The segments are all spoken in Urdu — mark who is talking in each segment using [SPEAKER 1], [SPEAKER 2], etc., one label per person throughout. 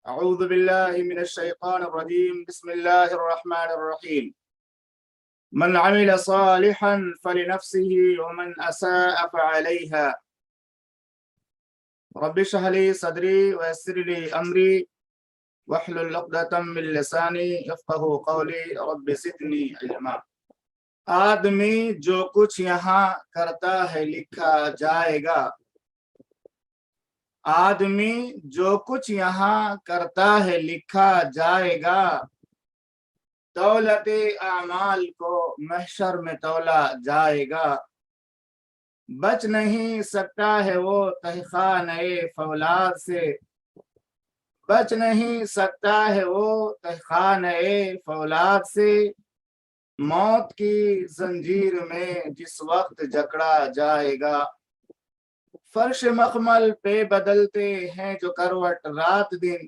[SPEAKER 1] اعوذ باللہ من الشیطان الرجیم بسم اللہ الرحمن الرحیم من عمل صالحا فلنفسه ومن اساء فعليها رب اشرح لي صدری ويسر لي امری واحلل عقدۃ من لسانی یفقهوا قولی رب زدنی علما۔ آدمی جو کچھ یہاں کرتا ہے لکھا جائے گا، آدمی جو کچھ یہاں کرتا ہے لکھا جائے گا، دولت اعمال کو محشر میں تولا جائے گا۔ بچ نہیں سکتا ہے وہ تہخانہ فولاد سے، بچ نہیں سکتا ہے وہ تہخانہ فولاد سے، موت کی زنجیر میں جس وقت جکڑا جائے گا۔ فرش مخمل پہ بدلتے ہیں جو کروٹ رات دن،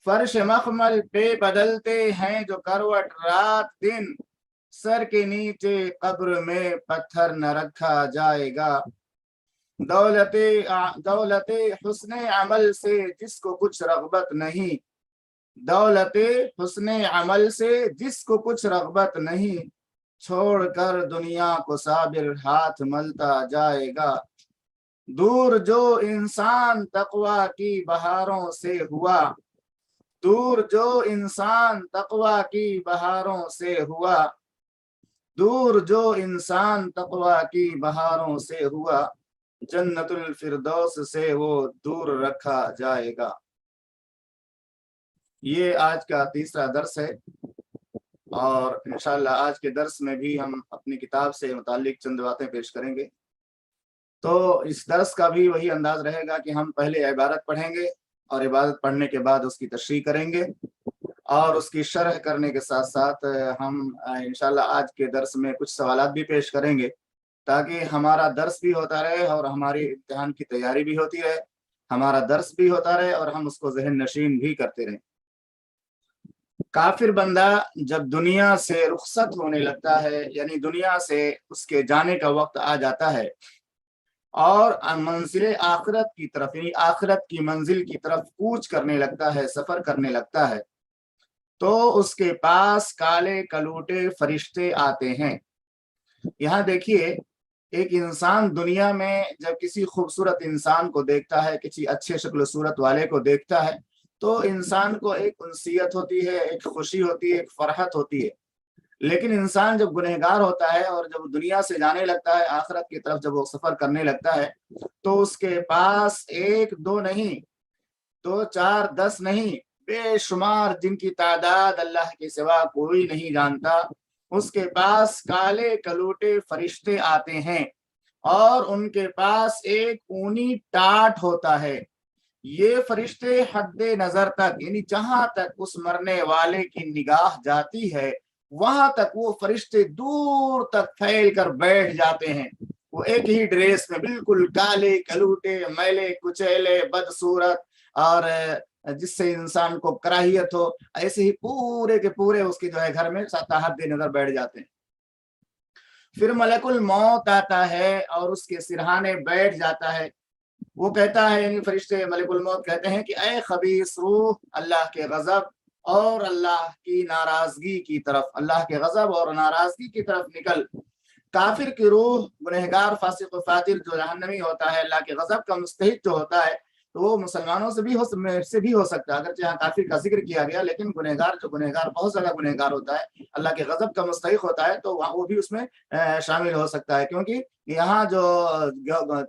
[SPEAKER 1] فرش مخمل پہ بدلتے ہیں جو کروٹ رات دن، سر کے نیچے قبر میں پتھر نہ رکھا جائے گا۔ دولت حسن عمل سے جس کو کچھ رغبت نہیں، دولت حسن عمل سے جس کو کچھ رغبت نہیں، چھوڑ کر دنیا کو صابر ہاتھ ملتا جائے گا۔ دور جو انسان تقوی کی بہاروں سے ہوا، دور جو انسان تقوی کی بہاروں سے ہوا، دور جو انسان تقوی کی بہاروں سے ہوا، جنت الفردوس سے وہ دور رکھا جائے گا۔ یہ آج کا تیسرا درس ہے، اور انشاءاللہ آج کے درس میں بھی ہم اپنی کتاب سے متعلق چند باتیں پیش کریں گے۔ تو اس درس کا بھی وہی انداز رہے گا کہ ہم پہلے عبارت پڑھیں گے، اور عبارت پڑھنے کے بعد اس کی تشریح کریں گے، اور اس کی شرح کرنے کے ساتھ ساتھ ہم انشاءاللہ آج کے درس میں کچھ سوالات بھی پیش کریں گے، تاکہ ہمارا درس بھی ہوتا رہے اور ہماری امتحان کی تیاری بھی ہوتی رہے، ہمارا درس بھی ہوتا رہے اور ہم اس کو ذہن نشین بھی کرتے رہیں۔ کافر بندہ جب دنیا سے رخصت ہونے لگتا ہے، یعنی دنیا سے اس کے جانے کا وقت آ جاتا ہے اور منزل آخرت کی طرف، یعنی آخرت کی منزل کی طرف کوچ کرنے لگتا ہے، سفر کرنے لگتا ہے، تو اس کے پاس کالے کلوٹے فرشتے آتے ہیں۔ یہاں دیکھیے، ایک انسان دنیا میں جب کسی خوبصورت انسان کو دیکھتا ہے، کسی اچھے شکل و صورت والے کو دیکھتا ہے، تو انسان کو ایک انسیت ہوتی ہے، ایک خوشی ہوتی ہے، ایک فرحت ہوتی ہے۔ لیکن انسان جب گنہگار ہوتا ہے اور جب دنیا سے جانے لگتا ہے، آخرت کی طرف جب وہ سفر کرنے لگتا ہے، تو اس کے پاس ایک دو نہیں، دو چار دس نہیں، بے شمار جن کی تعداد اللہ کے سوا کوئی نہیں جانتا، اس کے پاس کالے کلوٹے فرشتے آتے ہیں، اور ان کے پاس ایک اونی ٹاٹ ہوتا ہے۔ یہ فرشتے حد نظر تک، یعنی جہاں تک اس مرنے والے کی نگاہ جاتی ہے، وہاں تک وہ فرشتے دور تک پھیل کر بیٹھ جاتے ہیں۔ وہ ایک ہی ڈریس میں، بالکل کالے کلوٹے، میلے کچیلے، بدصورت، اور جس سے انسان کو کراہیت ہو، ایسے ہی پورے کے پورے اس کے جو ہے گھر میں تحت نظر بیٹھ جاتے ہیں۔ پھر ملک الموت آتا ہے اور اس کے سرہانے بیٹھ جاتا ہے۔ وہ کہتا ہے، یعنی فرشتے ملک الموت کہتے ہیں کہ اے خبیث روح، اللہ کے غضب اور اللہ کی ناراضگی کی طرف، اللہ کے غضب اور ناراضگی کی طرف نکل۔ کافر کی روح، گنہگار فاسق و فاجر جو جہنمی ہوتا ہے، اللہ کے غضب کا مستحق جو ہوتا ہے، تو وہ مسلمانوں سے بھی ہو سکتا ہے، اگرچہ یہاں کافر کا ذکر کیا گیا، لیکن گنہگار جو گنہگار بہت زیادہ گنہگار ہوتا ہے، اللہ کے غضب کا مستحق ہوتا ہے، تو وہ بھی اس میں شامل ہو سکتا ہے، کیونکہ یہاں جو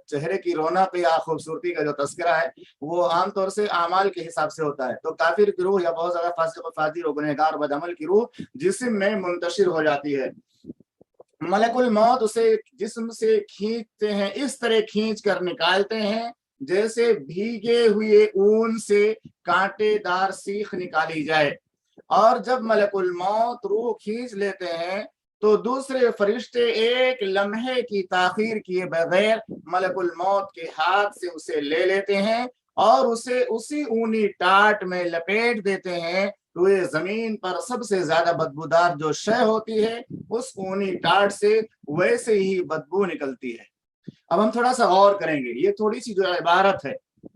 [SPEAKER 1] چہرے کی رونق یا خوبصورتی کا جو تذکرہ ہے، وہ عام طور سے اعمال کے حساب سے ہوتا ہے۔ تو کافر کی روح یا بہت زیادہ فاسق و فاجر و گنہگار بدعمل کی روح جسم میں منتشر ہو جاتی ہے۔ ملک الموت اسے جسم سے کھینچتے ہیں، اس طرح کھینچ کر نکالتے ہیں جیسے بھیگے ہوئے اون سے کانٹے دار سیخ نکالی جائے۔ اور جب ملک الموت روح کھینچ لیتے ہیں، تو دوسرے فرشتے ایک لمحے کی تاخیر کیے بغیر ملک الموت کے ہاتھ سے اسے لے لیتے ہیں اور اسے اسی اونی ٹاٹ میں لپیٹ دیتے ہیں۔ تو یہ زمین پر سب سے زیادہ بدبودار جو شے ہوتی ہے، اس اونی ٹاٹ سے ویسے ہی بدبو نکلتی ہے۔ اب ہم تھوڑا سا غور کریں گے، یہ تھوڑی سی جو عبارت ہے،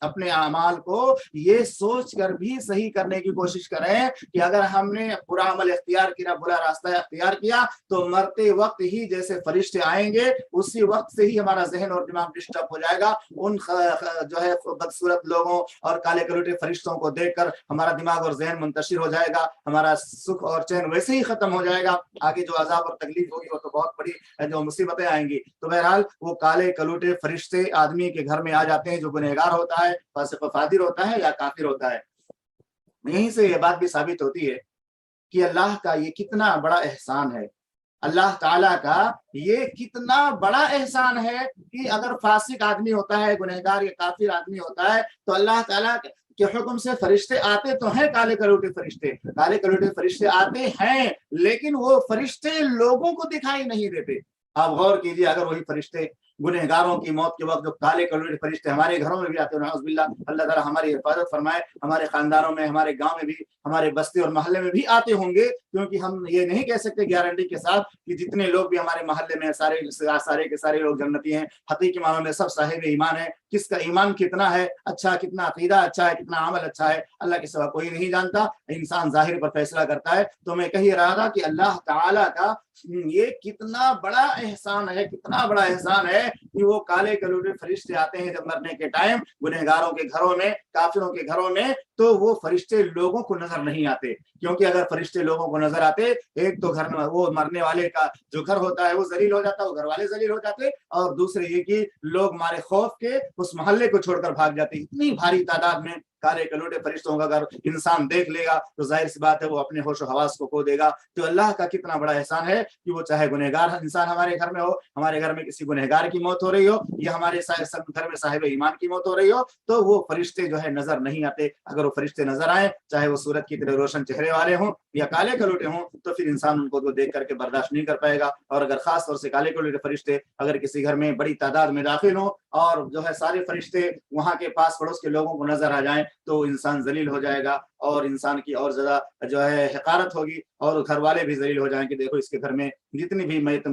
[SPEAKER 1] اپنے اعمال کو یہ سوچ کر بھی صحیح کرنے کی کوشش کریں کہ اگر ہم نے برا عمل اختیار کیا، برا راستہ اختیار کیا، تو مرتے وقت ہی جیسے فرشتے آئیں گے اسی وقت سے ہی ہمارا ذہن اور دماغ ڈسٹرب ہو جائے گا، ان جو ہے بدصورت لوگوں اور کالے کلوٹے فرشتوں کو دیکھ کر ہمارا دماغ اور ذہن منتشر ہو جائے گا، ہمارا سکھ اور چین ویسے ہی ختم ہو جائے گا، آگے جو عذاب اور تکلیف ہوگی وہ تو بہت بڑی جو مصیبتیں آئیں گی۔ تو بہرحال وہ کالے کلوٹے فرشتے آدمی کے گھر میں آ جاتے ہیں جو گنہگار ہوتا ہے، فاسق و فاجر ہوتا ہے یا کافر ہوتا ہے۔ یہیں سے یہ بات بھی ثابت ہوتی ہے کہ اللہ کا یہ کتنا بڑا احسان ہے، اللہ تعالیٰ کا یہ کتنا بڑا احسان ہے کہ اگر فاسق آدمی ہوتا ہے، گنہگار یا کافر آدمی ہوتا ہے، تو اللہ تعالیٰ کے حکم سے فرشتے آتے تو ہیں، کالے کلوٹے فرشتے آتے ہیں، لیکن وہ فرشتے لوگوں کو دکھائی نہیں دیتے۔ آپ غور کیجئے، اگر وہی فرشتے گنہگاروں کی موت کے وقت جو کالے کلوٹے فرشتے ہمارے گھروں میں بھی آتے ہیں، نعوذ باللہ، اللہ تعالیٰ ہماری حفاظت فرمائے، ہمارے خاندانوں میں، ہمارے گاؤں میں بھی، ہمارے بستی اور محلے میں بھی آتے ہوں گے، کیونکہ ہم یہ نہیں کہہ سکتے گارنٹی کے ساتھ کہ جتنے لوگ بھی ہمارے محلے میں سارے کے سارے لوگ جنتی ہیں، حقیقی معنوں میں سب صاحب ایمان ہیں۔ کس کا ایمان کتنا ہے اچھا، کتنا عقیدہ اچھا ہے، کتنا عمل اچھا ہے، اللہ کے سوا کوئی نہیں جانتا، انسان ظاہر پر فیصلہ کرتا ہے۔ تو میں کہہ رہا تھا کہ اللہ تعالیٰ کا یہ کتنا بڑا احسان ہے، کتنا بڑا احسان ہے کہ وہ کالے کلوٹے فرشتے آتے ہیں جب مرنے کے ٹائم گنہگاروں کے گھروں میں، کافروں کے گھروں میں، تو وہ فرشتے لوگوں کو نظر نہیں آتے، کیونکہ اگر فرشتے لوگوں کو نظر آتے، ایک تو گھر میں وہ مرنے والے کا جو گھر ہوتا ہے وہ ذلیل ہو جاتا، وہ گھر والے ذلیل ہو جاتے، اور دوسرے یہ کہ لوگ مارے خوف کے اس محلے کو چھوڑ کر بھاگ جاتے۔ اتنی بھاری تعداد میں کالے کلوٹے فرشتوں کا اگر انسان دیکھ لے گا تو ظاہر سی بات ہے وہ اپنے ہوش و حواس کو کھو دے گا۔ تو اللہ کا کتنا بڑا احسان ہے کہ وہ چاہے گنہگار انسان ہمارے گھر میں ہو، ہمارے گھر میں کسی گنہگار کی موت ہو رہی ہو، یا ہمارے گھر میں صاحب ایمان کی موت ہو رہی ہو، تو وہ فرشتے جو ہے نظر نہیں آتے۔ اگر وہ فرشتے نظر آئے، چاہے وہ سورج کی طرح روشن چہرے والے ہوں یا کالے کلوٹے ہوں، تو پھر انسان ان کو دیکھ کر کے برداشت نہیں کر پائے گا۔ اور اگر خاص طور سے کالے کلوٹے فرشتے اگر کسی گھر میں بڑی تعداد میں داخل ہوں اور جو ہے سارے فرشتے وہاں کے پاس پڑوس کے لوگوں کو نظر آ جائیں، تو انسان ذلیل ہو جائے گا، اور انسان کی اور زیادہ جو ہے حقارت ہوگی، اور گھر والے بھی ذلیل ہو جائیں کہ دیکھو اس کے گھر میں جتنی بھی میتیں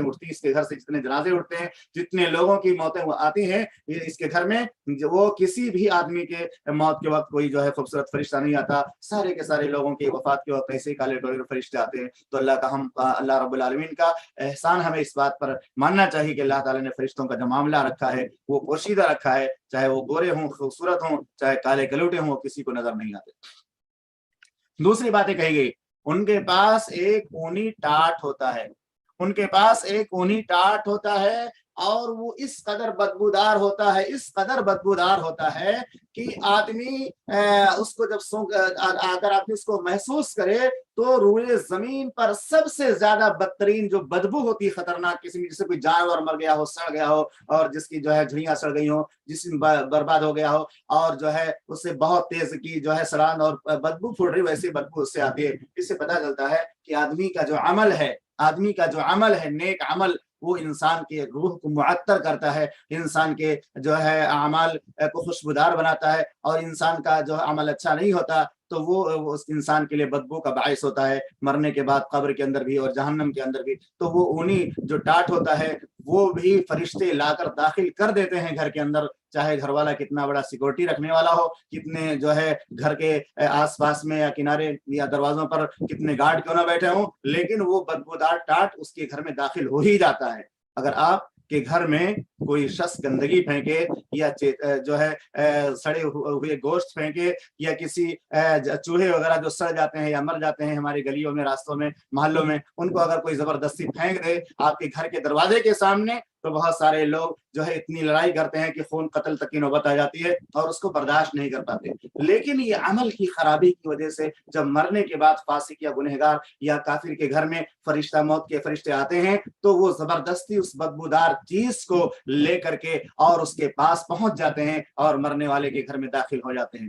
[SPEAKER 1] اٹھتی ہیں، اس کے گھر سے جتنے جنازے اٹھتے ہیں، جتنے لوگوں کی موتیں آتی ہیں، اس کے گھر میں وہ کسی بھی آدمی کے موت کے وقت کوئی جو ہے خوبصورت فرشتہ نہیں آتا، سارے کے سارے لوگوں کی وفات کے وقت ایسے ہی کالے کلوٹے فرشتے آتے ہیں۔ تو اللہ رب العالمین کا احسان ہمیں اس بات پر ماننا چاہیے کہ اللہ تعالیٰ نے فرشتوں کا جو معاملہ رکھا ہے وہ پوشیدہ رکھا ہے، چاہے وہ گورے ہوں، خوبصورت ہوں، چاہے کالے کلوٹے ہوں، کسی کو نظر نہیں آتے۔ دوسری باتیں کہی گئی، ان کے پاس ایک اونی ٹاٹ ہوتا ہے، ان کے پاس ایک اونی ٹاٹ ہوتا ہے، اور وہ اس قدر بدبودار ہوتا ہے، اس قدر بدبودار ہوتا ہے کہ آدمی اس کو جب اگر آدمی اس کو محسوس کرے تو روئے زمین پر سب سے زیادہ بدترین جو بدبو ہوتی ہے، خطرناک قسم کی، جیسے کوئی جانور مر گیا ہو، سڑ گیا ہو، اور جس کی جو ہے جھڑیاں سڑ گئی ہوں، جسم برباد ہو گیا ہو، اور جو ہے اس سے بہت تیز کی جو ہے سڑان اور بدبو پھوٹ رہی، ویسے بدبو اس سے آتی ہے۔ اس سے پتہ چلتا ہے کہ آدمی کا جو عمل ہے نیک عمل، وہ انسان کے روح کو معطر کرتا ہے، انسان کے جو ہے اعمال کو خوشبودار بناتا ہے، اور انسان کا جو عمل اچھا نہیں ہوتا تو وہ اس انسان کے لیے بدبو کا باعث ہوتا ہے، مرنے کے بعد قبر کے اندر بھی اور جہنم کے اندر بھی۔ تو وہ اونی جو ٹاٹ ہوتا ہے وہ بھی فرشتے لا کر داخل کر دیتے ہیں گھر کے اندر، چاہے گھر والا کتنا بڑا سیکورٹی رکھنے والا ہو، کتنے جو ہے گھر کے آس پاس میں یا کنارے یا دروازوں پر کتنے گارڈ کیوں نہ بیٹھے ہوں، لیکن وہ بدبودار ٹاٹ اس کے گھر میں داخل ہو ہی جاتا ہے۔ اگر آپ کے گھر میں کوئی شخص گندگی پھینکے، یا جو ہے سڑے ہوئے گوشت پھینکے، یا کسی چوہے وغیرہ جو سڑ جاتے ہیں یا مر جاتے ہیں ہماری گلیوں میں، راستوں میں، محلوں میں، ان کو اگر کوئی زبردستی پھینک دے آپ کے گھر کے دروازے کے سامنے، تو بہت سارے لوگ جو ہے اتنی لڑائی کرتے ہیں کہ خون قتل تک کی نوبت آ جاتی ہے اور اس کو برداشت نہیں کر پاتے۔ لیکن یہ عمل کی خرابی کی وجہ سے جب مرنے کے بعد فاسق یا گنہگار یا کافر کے گھر میں موت کے فرشتے آتے ہیں، تو وہ زبردستی اس بدبودار چیز کو لے کر کے اور اس کے پاس پہنچ جاتے ہیں اور مرنے والے کے گھر میں داخل ہو جاتے ہیں۔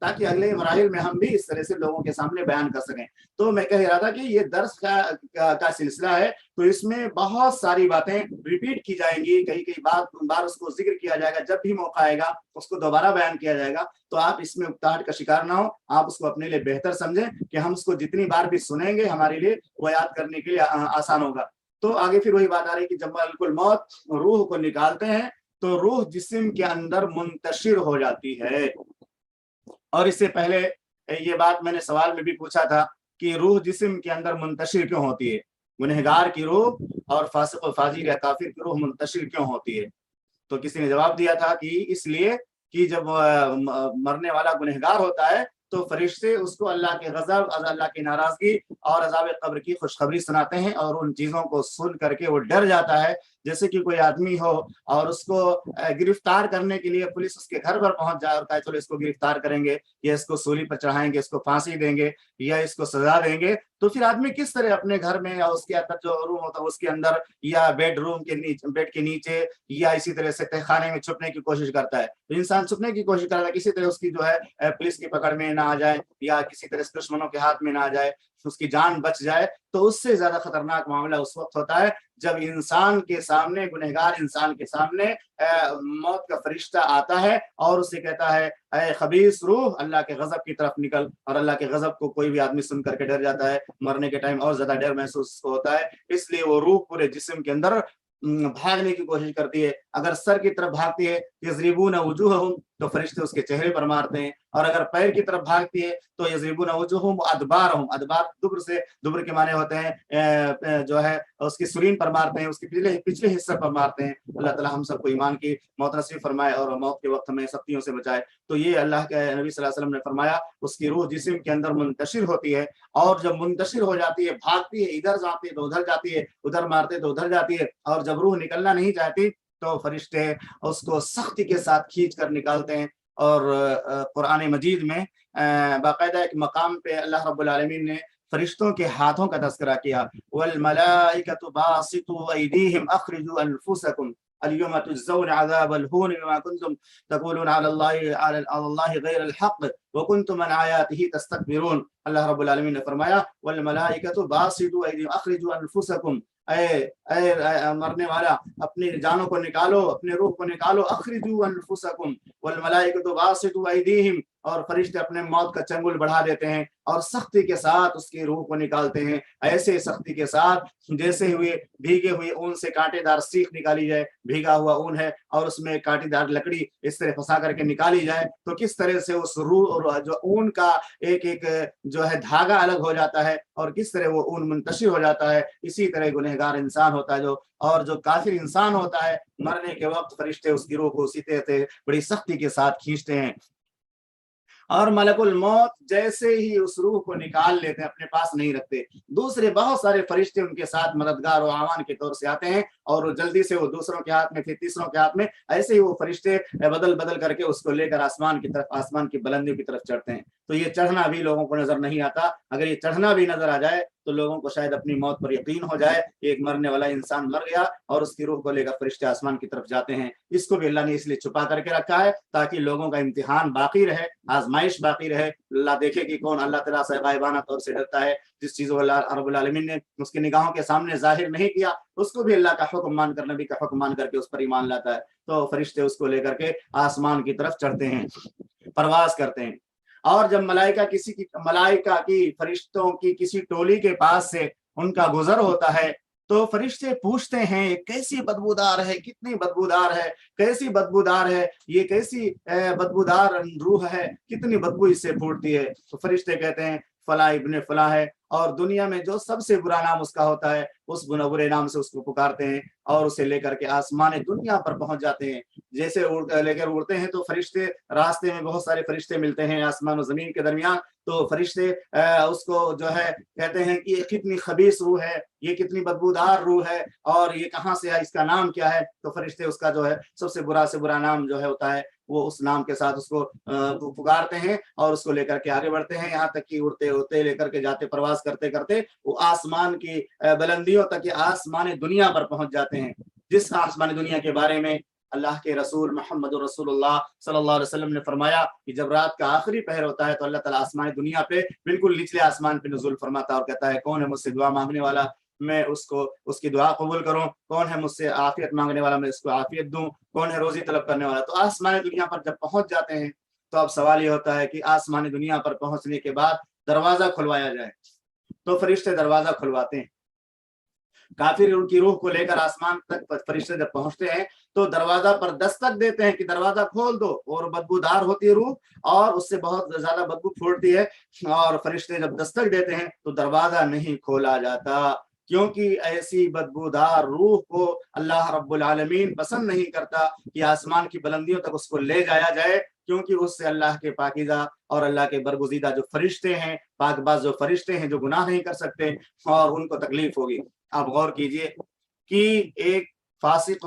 [SPEAKER 1] تاکہ اگلے مراحل میں ہم بھی اس طرح سے لوگوں کے سامنے بیان کر سکیں۔ تو میں کہہ رہا تھا کہ یہ درس کا سلسلہ ہے، تو اس میں بہت ساری باتیں ریپیٹ کی جائیں گی، کئی کئی بار اس کو ذکر کیا جائے گا، جب بھی موقع آئے گا اس کو دوبارہ بیان کیا جائے گا۔ تو آپ اس میں اکتاہٹ کا شکار نہ ہو، آپ اس کو اپنے لیے بہتر سمجھیں کہ ہم اس کو جتنی بار بھی سنیں گے ہمارے لیے وہ یاد کرنے کے لیے آسان ہوگا۔ تو آگے پھر وہی بات آ رہی کہ جب ملک الموت روح کو نکالتے ہیں تو روح جسم کے اندر منتشر ہو جاتی ہے۔ اور اس سے پہلے یہ بات میں نے سوال میں بھی پوچھا تھا کہ روح جسم کے اندر منتشر کیوں ہوتی ہے، گنہگار کی روح اور فاسق و فاجر یا کافر کی روح منتشر کیوں ہوتی ہے؟ تو کسی نے جواب دیا تھا کہ اس لیے کہ جب مرنے والا گنہگار ہوتا ہے تو فرشتے اس کو اللہ کے غضب، اللہ کی ناراضگی اور عذاب قبر کی خوشخبری سناتے ہیں، اور ان چیزوں کو سن کر کے وہ ڈر جاتا ہے۔ جیسے کہ کوئی آدمی ہو اور اس کو گرفتار کرنے کے لیے پولیس اس کے گھر پر پہنچ جائے اور کہے چلو اس کو گرفتار کریں گے، یا اس کو سولی پر چڑھائیں گے، اس کو پھانسی دیں گے، یا اس کو سزا دیں گے، تو پھر آدمی کس طرح اپنے گھر میں یا اس کے اندر جو روم ہوتا ہے اس کے اندر یا بیڈ روم کے نیچے، بیڈ کے نیچے، یا اسی طرح سے تہ خانے میں چھپنے کی کوشش کرتا ہے۔ تو انسان چھپنے کی کوشش کرتا ہے کسی طرح اس کی جو ہے پولیس کی پکڑ میں نہ آ جائے یا کسی طرح سے دشمنوں کے ہاتھ میں نہ آ جائے، اس کی جان بچ جائے۔ تو اس سے زیادہ خطرناک معاملہ اس وقت ہوتا ہے جب انسان کے سامنے، گنہگار انسان کے سامنے موت کا فرشتہ آتا ہے اور اسے کہتا ہے اے خبیث روح، اللہ کے غضب کی طرف نکل۔ اور اللہ کے غضب کو کوئی بھی آدمی سن کر کے ڈر جاتا ہے، مرنے کے ٹائم اور زیادہ ڈر محسوس ہوتا ہے، اس لیے وہ روح پورے جسم کے اندر بھاگنے کی کوشش کرتی ہے۔ اگر سر کی طرف بھاگتی ہے یضربون وجوہہم، تو فرشتے اس کے چہرے پر مارتے ہیں، اور اگر پیر کی طرف بھاگتی ہے تو یضربون وجوہہم ادبارہم، ادبار دبر سے، دبر کے معنی ہوتے ہیں جو ہے اس کی سرین پر مارتے ہیں، اس کے پچھلے حصے پر مارتے ہیں۔ اللہ تعالی ہم سب کو ایمان کی موت نصیب فرمائے اور موت کے وقت ہمیں سختیوں سے بچائے۔ تو یہ اللہ کے نبی صلی اللہ علیہ وسلم نے فرمایا اس کی روح جسم کے اندر منتشر ہوتی ہے، اور جب منتشر ہو جاتی ہے بھاگتی ہے، ادھر جاتی ہے تو ادھر جاتی ہے، ادھر مارتے تو ادھر جاتی ہے، اور جب روح نکلنا نہیں چاہتی تو فرشتے اس کو سختی کے ساتھ کھینچ کر نکالتے ہیں۔ اور قرآن مجید میں باقاعدہ ایک مقام پہ اللہ رب العالمین نے فرشتوں کے ہاتھوں کا تذکرہ کیا، وَالْمَلَائِكَةُ بَاسِطُو أَيْدِيهِمْ أَخْرِجُوا أَنفُسَكُمْ اليوم تجزون عذاب الهون بما كنتم تقولون على الله غير الحق وكنتم عن آياته تستكبرون۔ اللہ رب العالمین نے فرمایا والملائکۃ باسطوا ایدیہم اخرجوا انفسکم، اے مرنے والا اپنی جانوں کو نکالو، اپنے روح کو نکالو، اخرجوا انفسکم والملائکۃ باسطوا ایدیہم، اور فرشتے اپنے موت کا چنگل بڑھا دیتے ہیں اور سختی کے ساتھ اس کی روح کو نکالتے ہیں، ایسے سختی کے ساتھ جیسے ہوئے بھیگے ہوئے اون سے کانٹے دار سیخ نکالی جائے، بھیگا ہوا اون ہے اور اس میں کانٹے دار لکڑی اس طرح پھنسا کر کے نکالی جائے، تو کس طرح سے اس روح جو اون کا ایک ایک جو ہے دھاگا الگ ہو جاتا ہے اور کس طرح وہ اون منتشر ہو جاتا ہے، اسی طرح گنہگار انسان ہوتا ہے جو کافر انسان ہوتا ہے، مرنے کے وقت فرشتے اس کی روح کو اسی طرح بڑی سختی کے ساتھ کھینچتے ہیں، اور ملک الموت جیسے ہی اس روح کو نکال لیتے ہیں اپنے پاس نہیں رکھتے، دوسرے بہت سارے فرشتے ان کے ساتھ مددگار و اعوان کے طور سے آتے ہیں اور جلدی سے وہ دوسروں کے ہاتھ میں، پھر تیسروں کے ہاتھ میں، ایسے ہی وہ فرشتے بدل بدل کر کے اس کو لے کر آسمان کی طرف، آسمان کی بلندیوں کی طرف چڑھتے ہیں۔ تو یہ چڑھنا بھی لوگوں کو نظر نہیں آتا، اگر یہ چڑھنا بھی نظر آ جائے تو لوگوں کو شاید اپنی موت پر یقین ہو جائے کہ ایک مرنے والا انسان مر گیا اور اس کی روح کو لے کر فرشتے آسمان کی طرف جاتے ہیں۔ اس کو بھی اللہ نے اس لیے چھپا کر کے رکھا ہے تاکہ لوگوں کا امتحان باقی رہے، آزمائش باقی رہے، اللہ دیکھے کہ کون اللہ تعالیٰ سے غائبانہ طور سے ڈرتا ہے، جس چیز کو اللہ رب العالمین نے اس کی نگاہوں کے سامنے ظاہر نہیں کیا اس کو بھی اللہ کا حکم مان کر، نبی کا حکم مان کر کے اس پر ایمان لاتا ہے، تو فرشتے اس کو لے کر کے آسمان کی طرف چڑھتے ہیں، پرواز کرتے ہیں۔ اور جب ملائکہ کی فرشتوں کی کسی ٹولی کے پاس سے ان کا گزر ہوتا ہے تو فرشتے پوچھتے ہیں کیسی بدبودار ہے، کتنی بدبودار ہے، کیسی بدبودار ہے، یہ کیسی بدبودار روح ہے، کتنی بدبو اس سے پھوٹتی ہے۔ تو فرشتے کہتے ہیں فلاں ابن فلاں ہے، اور دنیا میں جو سب سے برا نام اس کا ہوتا ہے اس برے نام سے اس کو پکارتے ہیں اور اسے لے کر کے آسمان دنیا پر پہنچ جاتے ہیں۔ جیسے لے کر اڑتے ہیں تو فرشتے، راستے میں بہت سارے فرشتے ملتے ہیں آسمان و زمین کے درمیان، تو فرشتے اس کو جو ہے کہتے ہیں کہ یہ کتنی خبیث روح ہے، یہ کتنی بدبودار روح ہے، اور یہ کہاں سے ہے، اس کا نام کیا ہے؟ تو فرشتے اس کا جو ہے سب سے برا نام جو ہے ہوتا ہے وہ اس نام کے ساتھ اس کو پکارتے ہیں اور اس کو لے کر کے آگے بڑھتے ہیں، یہاں تک کہ اڑتے اڑتے لے کر کے جاتے، پرواز کرتے کرتے وہ آسمان کی بلندیوں تک، آسمان دنیا پر پہنچ جاتے ہیں، جس آسمان دنیا کے بارے میں اللہ کے رسول محمد رسول اللہ صلی اللہ علیہ وسلم نے فرمایا کہ جب رات کا آخری پہر ہوتا ہے تو اللہ تعالیٰ آسمان دنیا پہ بالکل نچلے آسمان پہ نزول فرماتا ہے اور کہتا ہے کون ہے مجھ سے دعا مانگنے والا، میں اس کی دعا قبول کروں، کون ہے مجھ سے عافیت مانگنے والا، میں اس کو عافیت دوں، کون ہے روزی طلب کرنے والا۔ تو آسمان دنیا پر جب پہنچ جاتے ہیں تو اب سوال یہ ہوتا ہے کہ آسمان دنیا پر پہنچنے کے بعد دروازہ کھلوایا جائے، تو فرشتے دروازہ کھلواتے ہیں۔ کافر ان کی روح کو لے کر آسمان تک فرشتے جب پہنچتے ہیں تو دروازہ پر دستک دیتے ہیں کہ دروازہ کھول دو، اور بدبودار ہوتی ہے روح اور اس سے بہت زیادہ بدبو پھوٹتی ہے، اور فرشتے جب دستک دیتے ہیں تو دروازہ نہیں کھولا جاتا، کیونکہ ایسی بدبودار روح کو اللہ رب العالمین پسند نہیں کرتا کہ آسمان کی بلندیوں تک اس کو لے جایا جائے، کیونکہ اس سے اللہ کے پاکیزہ اور اللہ کے برگزیدہ جو فرشتے ہیں، پاک باز جو فرشتے ہیں جو گناہ نہیں کر سکتے، اور ان کو تکلیف ہوگی۔ آپ غور کیجئے کہ ایک فاسق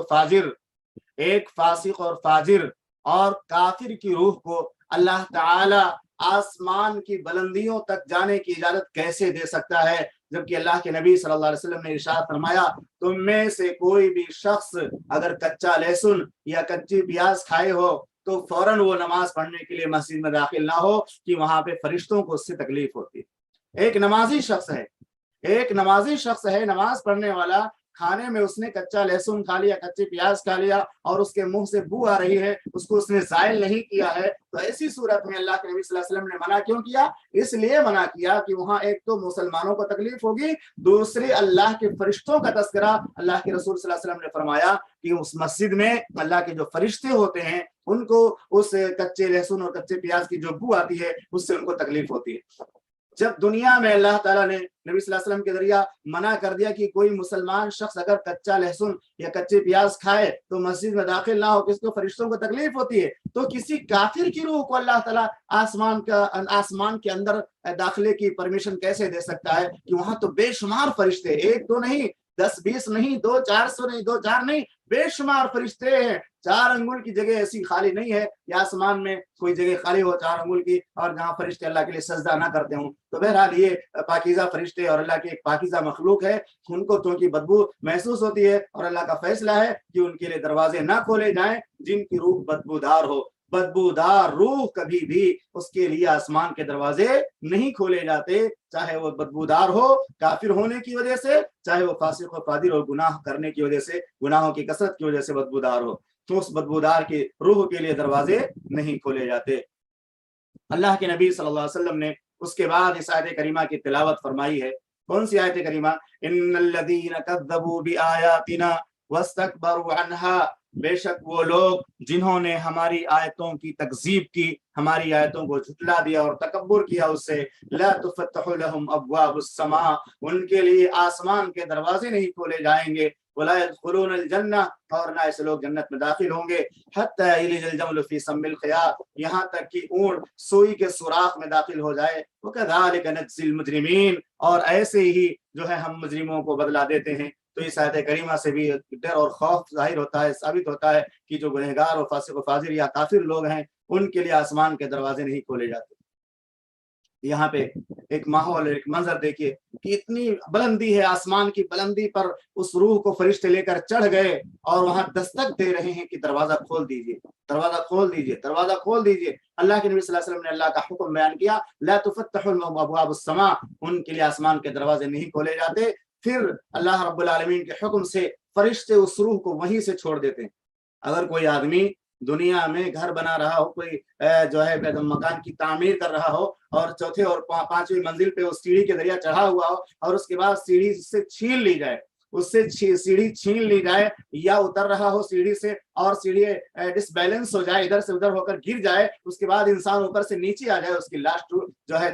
[SPEAKER 1] اور فاجر اور کافر کی روح کو اللہ تعالی آسمان کی بلندیوں تک جانے کی اجازت کیسے دے سکتا ہے، جبکہ اللہ کے نبی صلی اللہ علیہ وسلم نے ارشاد فرمایا تم میں سے کوئی بھی شخص اگر کچا لہسن یا کچی پیاز کھائے ہو تو فوراً وہ نماز پڑھنے کے لیے مسجد میں داخل نہ ہو کہ وہاں پہ فرشتوں کو اس سے تکلیف ہوتی ہے۔ ایک نمازی شخص ہے نماز پڑھنے والا، کھانے میں اس نے کچا لہسن کھا لیا، کچی پیاز کھا لیا، اور اس کے منہ سے بو آ رہی ہے، اس کو اس نے زائل نہیں کیا ہے، تو ایسی صورت میں اللہ کے نبی صلی اللہ علیہ وسلم نے منع کیوں کیا؟ اس لیے منع کیا کہ وہاں ایک تو مسلمانوں کو تکلیف ہوگی، دوسری اللہ کے فرشتوں کا تذکرہ اللہ کے رسول صلی اللہ علیہ وسلم نے فرمایا کہ اس مسجد میں اللہ کے جو فرشتے ہوتے ہیں ان کو اس کچے لہسن اور کچے پیاز کی جو بو آتی ہے اس سے ان کو تکلیف ہوتی ہے۔ جب دنیا میں اللہ تعالیٰ نے نبی صلی اللہ علیہ وسلم کے ذریعہ منع کر دیا کہ کوئی مسلمان شخص اگر کچا لہسن یا کچے پیاز کھائے تو مسجد میں داخل نہ ہو، کس کو فرشتوں کو تکلیف ہوتی ہے، تو کسی کافر کی روح کو اللہ تعالیٰ آسمان کے اندر داخلے کی پرمیشن کیسے دے سکتا ہے کہ وہاں تو بے شمار فرشتے، ایک دو نہیں، 10 20 نہیں، 2 400 نہیں، 2 4 نہیں، بے شمار فرشتے ہیں۔ 4 انگل کی جگہ ایسی خالی نہیں ہے کہ آسمان میں کوئی جگہ خالی ہو 4 انگل کی اور جہاں فرشتے اللہ کے لیے سجدہ نہ کرتے ہوں۔ تو بہرحال یہ پاکیزہ فرشتے اور اللہ کی ایک پاکیزہ مخلوق ہے، ان کو چونکہ بدبو محسوس ہوتی ہے اور اللہ کا فیصلہ ہے کہ ان کے لیے دروازے نہ کھولے جائیں جن کی روح بدبودار ہو۔ بدبودار روح کبھی بھی اس کے لیے آسمان کے دروازے نہیں کھولے جاتے، چاہے وہ بدبودار ہو کافر ہونے کی وجہ سے، چاہے وہ فاسق و فاجر اور گناہ کرنے کی وجہ سے، گناہوں کی کثرت کی وجہ سے بدبودار ہو، تو اس بدبودار کی روح کے لیے دروازے نہیں کھولے جاتے۔ اللہ کے نبی صلی اللہ علیہ وسلم نے اس کے بعد اس آیت کریمہ کی تلاوت فرمائی ہے۔ کون سی آیت کریمہ؟ ان الذین کذبوا بآیاتنا واستکبروا عنہا، بے شک وہ لوگ جنہوں نے ہماری آیتوں کی تکذیب کی، ہماری آیتوں کو جھٹلا دیا اور تکبر کیا اس سے، لا تفتح لهم ابواب السماء، ان کے لیے آسمان کے دروازے نہیں کھولے جائیں گے، ولا يدخلون الجنہ، اور نہ ایسے لوگ جنت میں داخل ہوں گے، حتی یلج الجمل فی سم الخیاط، یہاں تک کہ اونٹ سوئی کے سوراخ میں داخل ہو جائے، وکذالک نجزی المجرمین، اور ایسے ہی جو ہے ہم مجرموں کو بدلہ دیتے ہیں۔ تو اس آیت کریمہ سے بھی ڈر اور خوف ظاہر ہوتا ہے، ثابت ہوتا ہے کہ جو گنہگار اور فاسق و فاجر یا کافر لوگ ہیں ان کے لیے آسمان کے دروازے نہیں کھولے جاتے۔ یہاں پہ ایک ماحول، ایک منظر دیکھیے کہ اتنی بلندی ہے، آسمان کی بلندی پر اس روح کو فرشتے لے کر چڑھ گئے اور وہاں دستک دے رہے ہیں کہ دروازہ کھول دیجئے، دروازہ کھول دیجئے، دروازہ کھول دیجئے۔ اللہ کے نبی صلی اللہ علیہ وسلم نے اللہ کا حکم بیان کیا، لا تفتح لهم ابواب السماء، ان کے لیے آسمان کے دروازے نہیں کھولے جاتے۔ پھر اللہ رب العالمین کے حکم سے فرشتے اس روح کو وہیں سے چھوڑ دیتے ہیں۔ اگر کوئی آدمی دنیا میں گھر بنا رہا ہو، کوئی جو ہے مکان کی تعمیر کر رہا ہو اور چوتھے اور 5ویں منزل پہ اس سیڑھی کے ذریعہ چڑھا ہوا ہو اور اس کے بعد سیڑھی سے چھین لی جائے، اس سے سیڑھی چھین لی جائے، یا اتر رہا ہو سیڑھی سے اور سیڑھی ڈس بیلنس ہو جائے، ادھر سے ادھر ہو کر گر جائے، اس کے بعد انسان اوپر سے نیچے آ جائے، اس کی لاش جو ہے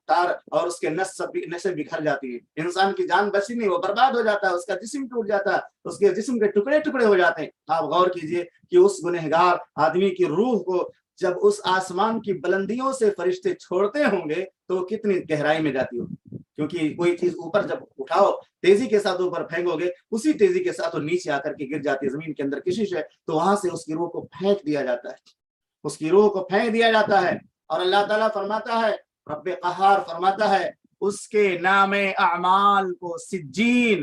[SPEAKER 1] تار اور اس کے نسیں بکھر جاتی ہے، انسان کی جان بچی نہیں، وہ برباد ہو جاتا ہے، اس کا جسم ٹوٹ جاتا ہے، اس کے جسم کے ٹکڑے ٹکڑے ہو جاتے ہیں۔ آپ غور کیجئے کہ اس گنہگار آدمی کی روح کو جب اس آسمان کی بلندیوں سے فرشتے چھوڑتے ہوں گے تو کتنی گہرائی میں جاتی ہوگی، کیونکہ کوئی چیز اوپر جب اٹھاؤ تیزی کے ساتھ اوپر پھینکو گے، اسی تیزی کے ساتھ وہ نیچے آ کر کے گر جاتی ہے، زمین کے اندر کشش ہے تو وہاں سے اس کی روح کو پھینک دیا جاتا ہے، اس کی روح کو پھینک دیا جاتا ہے۔ اور اللہ تعالیٰ فرماتا ہے، رب قہار فرماتا ہے، اس کے نام اعمال کو سجین،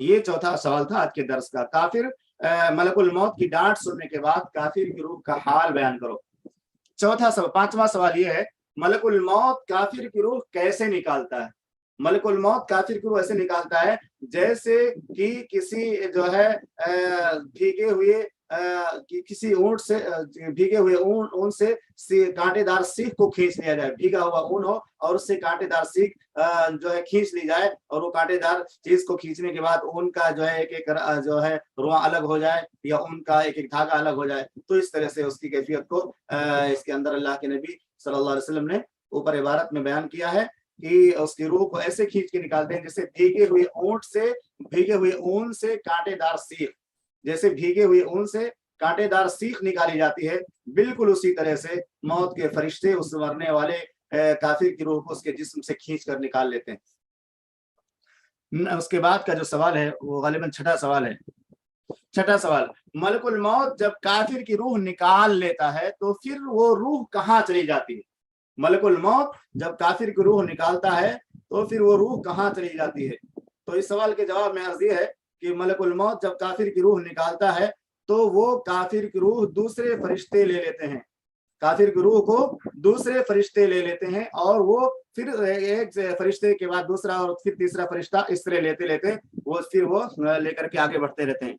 [SPEAKER 1] یہ چوتھا سوال تھا آج کے درس کا. کافر ملکل موت کی ڈانٹ سننے کے بعد کافر کی روح کا حال بیان کرو. چوتھا سوال. پانچواں سوال یہ ہے ملک الموت کافر کی روح کیسے نکالتا ہے؟ ملک الموت کافر کی روح ایسے نکالتا ہے جیسے کہ کسی جو ہے بھیگے ہوئے کسی اونٹ سے بھیگے ہوئے اون سے کانٹے دار سیخ کو کھینچ لیا جائے. بھیگا ہوا اون ہو اور اس سے کانٹے دار سیخ جو ہے کھینچ لی جائے, اور وہ کانٹے دار چیز کو کھینچنے کے بعد اون کا جو ہے ایک ایک جو ہے رواں الگ ہو جائے یا اون کا ایک ایک دھاگا الگ ہو جائے. تو اس طرح سے اس کی کیفیت کو اس کے اندر اللہ کے نبی صلی اللہ علیہ وسلم نے اوپر عبارت میں بیان کیا ہے کہ اس کی روح کو ایسے کھینچ کے نکالتے ہیں جیسے بھیگے ہوئے اون سے کانٹے دار سیخ, جیسے بھیگے ہوئے اون سے کانٹے دار سیخ نکالی جاتی ہے, بالکل اسی طرح سے موت کے فرشتے اس مرنے والے کافر کی روح کو اس کے جسم سے کھینچ کر نکال لیتے ہیں. اس کے بعد کا جو سوال ہے وہ غالباً چھٹا سوال ہے. چھٹا سوال, ملک الموت جب کافر کی روح نکال لیتا ہے تو پھر وہ روح کہاں چلی جاتی ہے؟ ملک الموت جب کافر کی روح نکالتا ہے تو پھر وہ روح کہاں چلی جاتی ہے؟ تو اس سوال کے جواب میں عرض یہ ہے کہ ملک الموت جب کافر کی روح نکالتا ہے تو وہ کافر کی روح دوسرے فرشتے لے لیتے ہیں, کافر کی روح کو دوسرے فرشتے لے لیتے ہیں, اور وہ پھر ایک فرشتے کے بعد دوسرا اور پھر تیسرا فرشتہ اس طرح لیتے وہ پھر وہ لے کر کے آگے بڑھتے رہتے ہیں.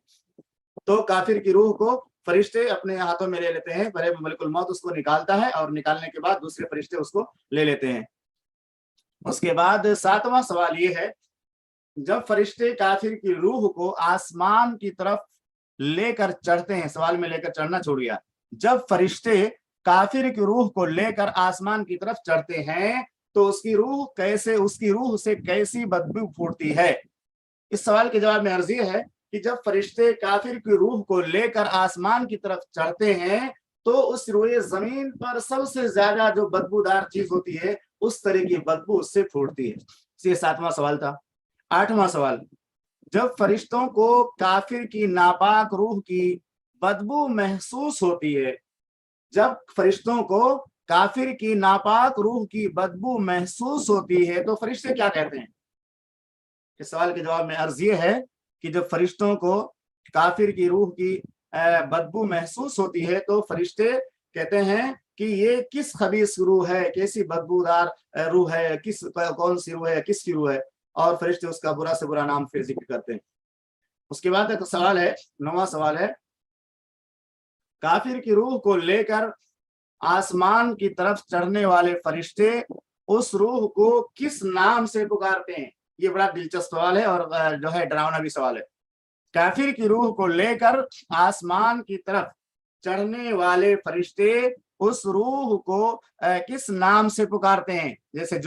[SPEAKER 1] تو کافر کی روح کو فرشتے اپنے ہاتھوں میں لے لیتے ہیں, پہلے ملک الموت اس کو نکالتا ہے اور نکالنے کے بعد دوسرے فرشتے اس کو لے لیتے ہیں. اس کے بعد ساتواں سوال یہ ہے, جب فرشتے کافر کی روح کو آسمان کی طرف لے کر چڑھتے ہیں, سوال میں لے کر چڑھنا چھوڑ گیا, جب فرشتے کافر کی روح کو لے کر آسمان کی طرف چڑھتے ہیں تو اس کی روح سے کیسی بدبو پھوٹتی ہے؟ اس سوال کے جواب میں عرض یہ ہے کہ جب فرشتے کافر کی روح کو لے کر آسمان کی طرف چڑھتے ہیں تو اس روئے زمین پر سب سے زیادہ جو بدبودار چیز ہوتی ہے اس طرح کی بدبو اس سے پھوٹتی ہے. یہ ساتواں سوال تھا. آٹھواں سوال, جب فرشتوں کو کافر کی ناپاک روح کی بدبو محسوس ہوتی ہے, جب فرشتوں کو کافر کی ناپاک روح کی بدبو محسوس ہوتی ہے تو فرشتے کیا کہتے ہیں؟ اس سوال کے جواب میں عرض یہ ہے کہ جب فرشتوں کو کافر کی روح کی بدبو محسوس ہوتی ہے تو فرشتے کہتے ہیں کہ یہ کس خبیث روح ہے, کیسی بدبودار روح ہے, کون سی روح ہے, کس کی روح ہے, اور فرشتے اس کا برا سے برا نام پھر ذکر کرتے ہیں. اس کے بعد ایک سوال ہے, نواں سوال ہے, کافر کی روح کو لے کر آسمان کی طرف چڑھنے والے فرشتے اس روح کو کس نام سے پکارتے ہیں؟ یہ بڑا دلچسپ سوال ہے اور جو ہے ڈراؤنا بھی سوال ہے. کافر کی روح کو لے کر آسمان کی طرف چڑھنے والے فرشتے اس روح کو کس نام سے پکارتے ہیں؟ جیسے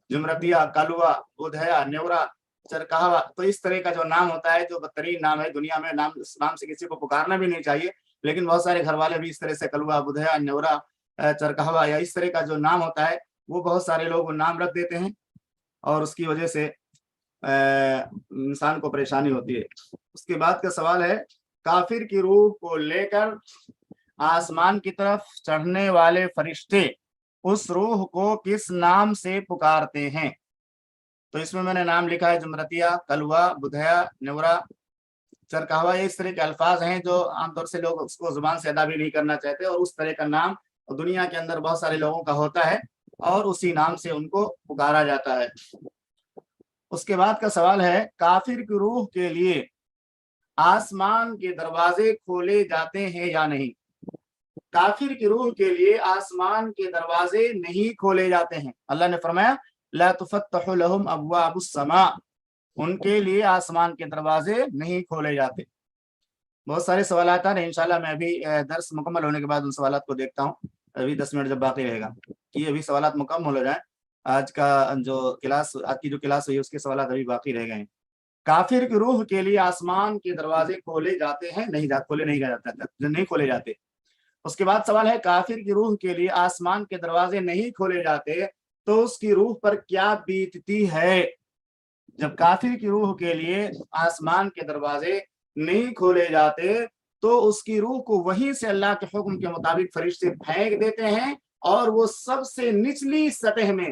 [SPEAKER 1] جمرتیہ, کلوا, بدھیا, نیورا, چرکہوا, تو اس طرح کا جو نام ہوتا ہے جو بدترین نام ہے دنیا میں, اس نام سے کسی کو پکارنا بھی نہیں چاہیے, لیکن بہت سارے گھر والے بھی اس طرح سے کلوا, بدھیا, نیورا, چرکہوا یا اس طرح کا جو نام ہوتا ہے وہ بہت سارے لوگ نام رکھ دیتے ہیں اور اس کی وجہ سے انسان کو پریشانی ہوتی ہے. اس کے بعد کا سوال ہے, کافر کی روح کو لے کر آسمان کی طرف چڑھنے والے فرشتے اس روح کو کس نام سے پکارتے ہیں؟ تو اس میں نے نام لکھا ہے جمرتیہ, کلوا, بدھیا, نیورا, چرکہوا. یہ اس طرح کے الفاظ ہیں جو عام طور سے لوگ اس کو زبان سے ادا بھی نہیں کرنا چاہتے, اور اس طرح کا نام دنیا کے اندر بہت سارے لوگوں کا ہوتا ہے اور اسی نام سے ان کو پکارا جاتا ہے. اس کے بعد کا سوال ہے, کافر کی روح کے لیے آسمان کے دروازے کھولے جاتے ہیں یا نہیں؟ کافر کی روح کے لیے آسمان کے دروازے نہیں کھولے جاتے ہیں. اللہ نے فرمایا لا تفتح لهم ابواب السماء, ان کے لیے آسمان کے دروازے نہیں کھولے جاتے. بہت سارے سوالات ہیں, انشاءاللہ میں ابھی درس مکمل ہونے کے بعد ان سوالات کو دیکھتا ہوں. ابھی 10 منٹ جب باقی رہے گا کہ ابھی سوالات مکمل ہو جائیں. آج کی جو کلاس ہوئی اس کے سوالات ابھی باقی رہ گئے ہیں. کافر کی روح کے لیے آسمان کے دروازے کھولے جاتے ہیں؟ نہیں کھولے جاتے. اس کے بعد سوال ہے, کافر کی روح کے لیے آسمان کے دروازے نہیں کھولے جاتے تو اس کی روح پر کیا بیتتی ہے؟ جب کافر کی روح کے لیے آسمان کے دروازے نہیں کھولے جاتے تو اس کی روح کو وہیں سے اللہ کے حکم کے مطابق فرشتے پھینک دیتے ہیں اور وہ سب سے نچلی سطح میں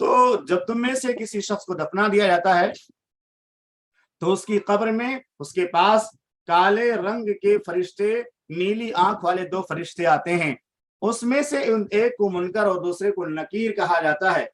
[SPEAKER 1] تو جب تم میں سے کسی شخص کو دفنا دیا جاتا ہے تو اس کی قبر میں اس کے پاس کالے رنگ کے فرشتے، نیلی آنکھ والے دو فرشتے آتے ہیں، اس میں سے ایک کو منکر اور دوسرے کو نکیر کہا جاتا ہے،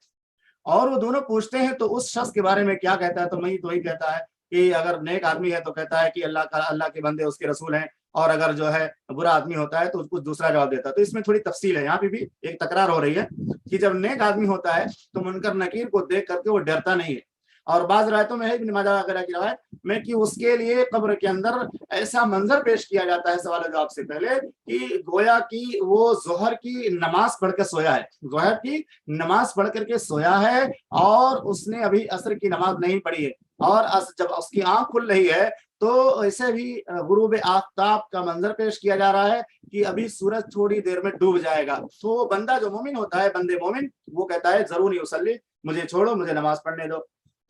[SPEAKER 1] اور وہ دونوں پوچھتے ہیں تو اس شخص کے بارے میں کیا کہتا ہے، تو میں تو وہی کہتا ہے کہ اگر نیک آدمی ہے تو کہتا ہے کہ اللہ کے بندے اس کے رسول ہیں، اور اگر جو ہے برا آدمی ہوتا ہے تو کچھ دوسرا جواب دیتا ہے۔ تو اس میں تھوڑی تفصیل ہے، یہاں پہ بھی ایک تکرار ہو رہی ہے کہ جب نیک آدمی ہوتا ہے تو منکر نکیر کو دیکھ کر کے وہ ڈرتا نہیں ہے، اور بعض روایتوں میں ہے ابن ماجہ وغیرہ کی روایت میں کہ اس کے لیے قبر کے اندر ایسا منظر پیش کیا جاتا ہے سوال و جواب سے پہلے کہ گویا کی وہ ظہر کی نماز پڑھ کر سویا ہے، ظہر کی نماز پڑھ کر کے سویا ہے، اور اس نے ابھی عصر کی نماز نہیں پڑھی ہے، اور جب اس کی آنکھ کھل رہی ہے تو ایسے بھی غروب آفتاب کا منظر پیش کیا جا رہا ہے کہ ابھی سورج تھوڑی دیر میں ڈوب جائے گا، تو بندہ جو مومن ہوتا ہے، بندے مومن، وہ کہتا ہے ضرور اسلی، مجھے چھوڑو، مجھے نماز پڑھنے دو۔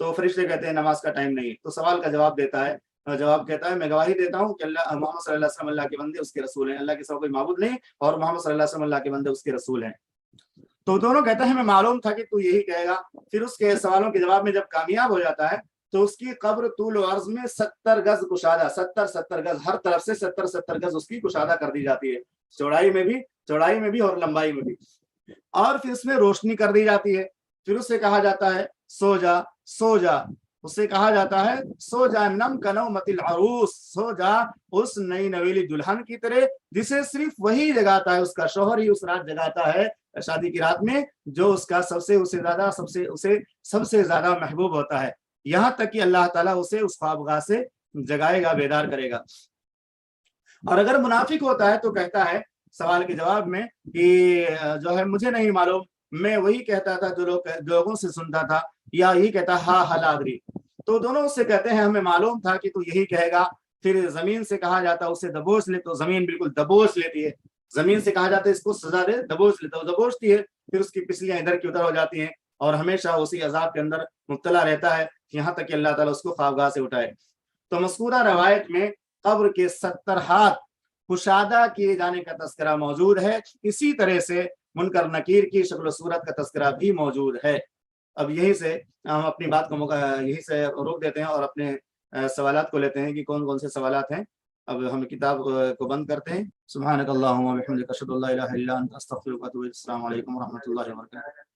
[SPEAKER 1] تو فرشتے کہتے ہیں نماز کا ٹائم نہیں، تو سوال کا جواب دیتا ہے، جواب کہتا ہے میں گواہی دیتا ہوں کہ اللہ محمد صلی اللہ علیہ وسلم اللہ کے بندے اس کے رسول ہیں، اللہ کے سوا کوئی معبود نہیں، اور محمد صلی اللہ علیہ وسلم اللہ کے بندے اس کے رسول ہیں۔ تو دونوں کہتے ہیں ہمیں معلوم تھا کہ تو یہی کہے گا۔ پھر اس کے سوالوں کے جواب میں جب کامیاب ہو جاتا ہے تو اس کی قبر طول و عرض میں 70 گز کشادہ، 70 گز، ہر طرف سے 70 گز اس کی کشادہ کر دی جاتی ہے، چوڑائی میں بھی اور لمبائی میں بھی، اور پھر اس میں روشنی کر دی جاتی ہے۔ پھر اسے کہا جاتا ہے سو جا، سو جا، اسے کہا جاتا ہے سو جا نم کنومت العروس، سو جا اس نئی نویلی دلہن کی طرح جسے صرف وہی جگاتا ہے، اس کا شوہر ہی اس رات جگاتا ہے، شادی کی رات میں، جو اس کا سب سے زیادہ محبوب ہوتا ہے، یہاں تک کہ اللہ تعالیٰ اسے اس خوابگاہ سے جگائے گا، بیدار کرے گا۔ اور اگر منافق ہوتا ہے تو کہتا ہے سوال کے جواب میں کہ جو ہے مجھے نہیں معلوم، میں وہی کہتا تھا جو لوگوں سے سنتا تھا، یا یہی کہتا ہاں حلادری۔ تو دونوں اس سے کہتے ہیں ہمیں معلوم تھا کہ تو یہی کہے گا۔ پھر زمین سے کہا جاتا اسے دبوچ لے، تو زمین بالکل دبوچ لیتی ہے، زمین سے کہا جاتا ہے اس کو سزا دے، دبوچ لیتا، دبوچتی ہے، پھر اس کی پسلیاں ادھر کی ادھر ہو جاتی ہیں، اور ہمیشہ اسی عذاب کے اندر مبتلا رہتا ہے، یہاں تک کہ اللہ تعالیٰ اس کو خوابگاہ سے اٹھائے۔ تو مذکورہ روایت میں قبر کے 70 ہاتھ کشادہ کیے جانے کا تذکرہ موجود ہے، اسی طرح سے منکر نکیر کی شکل و صورت کا تذکرہ بھی موجود ہے۔ اب یہیں سے ہم اپنی بات کو یہیں سے روک دیتے ہیں اور اپنے سوالات کو لیتے ہیں کہ کون کون سے سوالات ہیں۔ اب ہم کتاب کو بند کرتے ہیں۔ سبحانک اللہم و بحمدک، اشہد ان لا الہ الا انت، استغفرک و اتوب الیک۔ السلام علیکم و رحمۃ اللہ وبرکاتہ۔